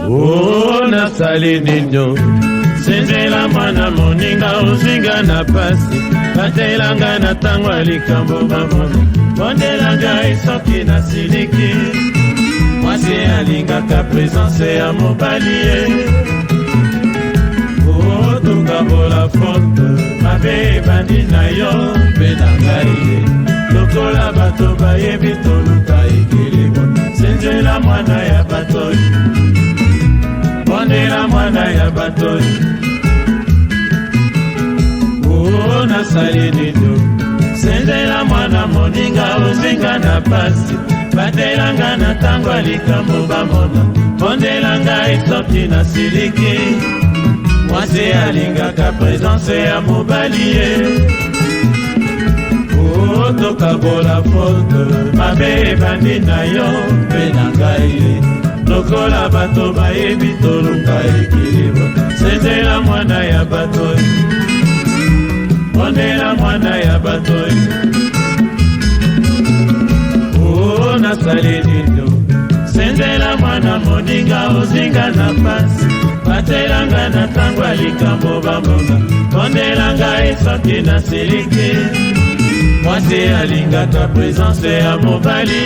Oh, nasali nino senzela mwana moninga uzinga na pasi batelanga na tango likambo bamona bondelanga esoki na siliki mwasi alingaka presence ya mobali oh tokabola fonte mabe ebandi na yo mpe na ngai lokola bato bayebi toluka ekilimo senzela mwana ya batoi bondela mwana ya batoi oh nasali nino senzela mwana moninga ozinga na pasi batelanga na tango likambo bamona bondelanga esoki na siliki mwasi alingaka presence ya mobali oh tokabola fote mabe ebandi na yo mpe na ngai lokola bato bayebi toluka ekilimo senzela mwana ya batoi bondela mwana ya batoi oh nasali nino senzela mwana moninga ozinga na pasi batelanga na tango likambo bamona bondelanga esoki na siliki mwasi alingaka presence ya mobali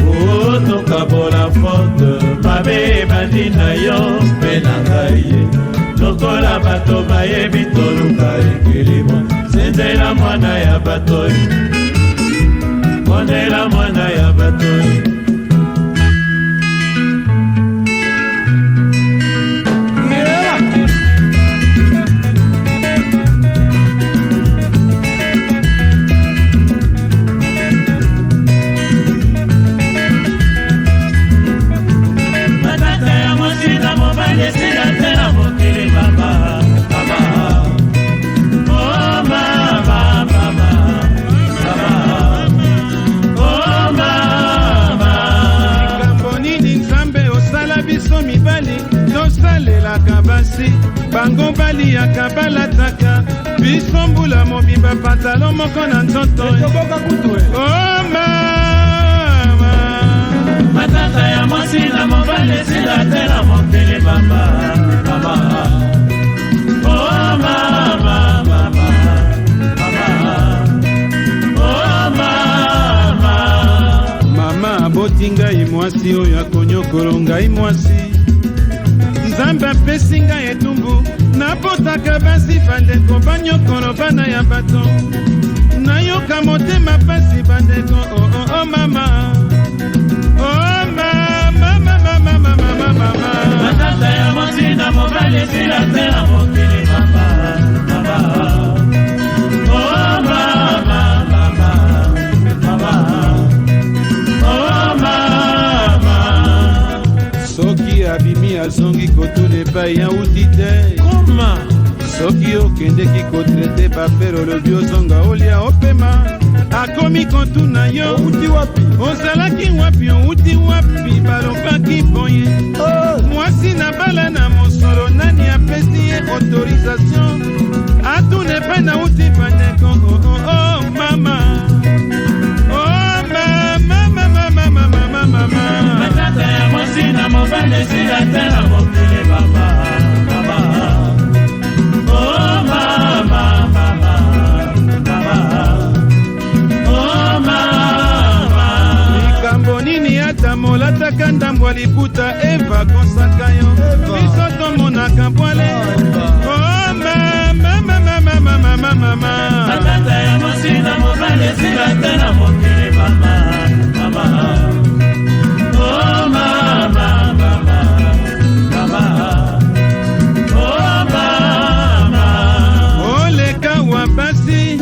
oh tokabola fote mabe ebandi na yo mpe na ngai lokola bato bayebi toluka ekilimo senzela mwana ya batoi bondela mwana ya batoi bango bali ya kabala taka biso mbula mobimba pantalon moko na nzoto oh mama matata ya mwasi na mobali silatela mokili mama mama oh mama mama oh mama mama aboti ngai mwasi oyo akonyokolo ngai mwasi nzambe apesi ngai etumbu napotaka basi bandeko banyokolo bana ya bato nayoka motema pasi bandeko oh mama oh mama mama mama mama matata ya mwasi na mobali silatela mokili mama mama oh mama mama mama oh mama soki abimi azongi kotuna epai ya uti te koma soki okendeki kotrete bapere olobi ozonga olia opema akomi kotuna yo outi wapi ozalaki wapi outi wapi balobaki boye mwasi na bala na mosolo nani apesi ye autorisation atuna epai na uti bandeko oh mama oh mama mama mama mama matata ya mwasi na mobali silatela mokili mama mama oh mama mama mama oh mama likambo nini ata molataka ndambo liputa eva kosaka yo biso tomonaka bwale oh mama mama mama mama matata ya mwasi na mobali silatela mokili mama mama oh mama mama mama oh mama oleka wa basi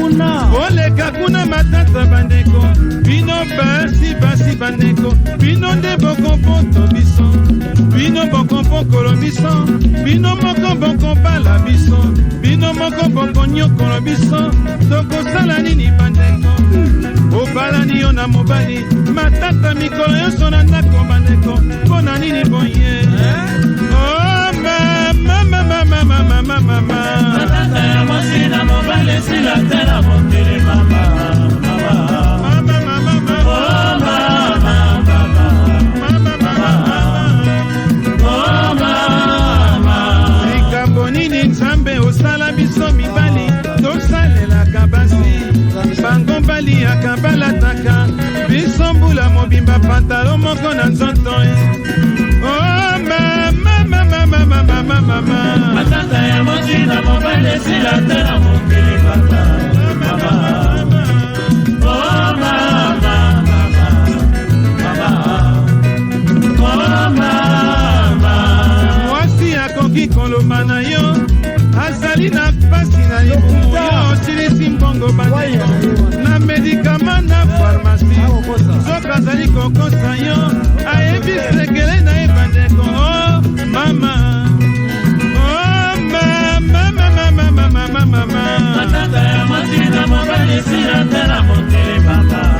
oleka kuna matata bandeko bino basi bandeko bino nde bokompoto biso bino bokompokolo biso bino moko bokompala biso bino moko bokonyokolo biso tokosala nini bandeko obalani yo na mobali matata mikolo nyonso na ndako bandeko mpo na nini boye oh mama mama mama mama matata ya mwasi na mobali silatela mokili mama mama mama mama oh mama mama mobimba pantalo moko na nzoto oh mama matata ya motina mobali esila te na mokili papa mama oh mama mwasi akoki koloba na yo azali na pasi na libumu yo osilisi mbongo bandeko na medikama na farmasi soki azali kokosa yo ayebi sekele na ye bandeko oh mama matata ya motina mobali esila te na mokili papa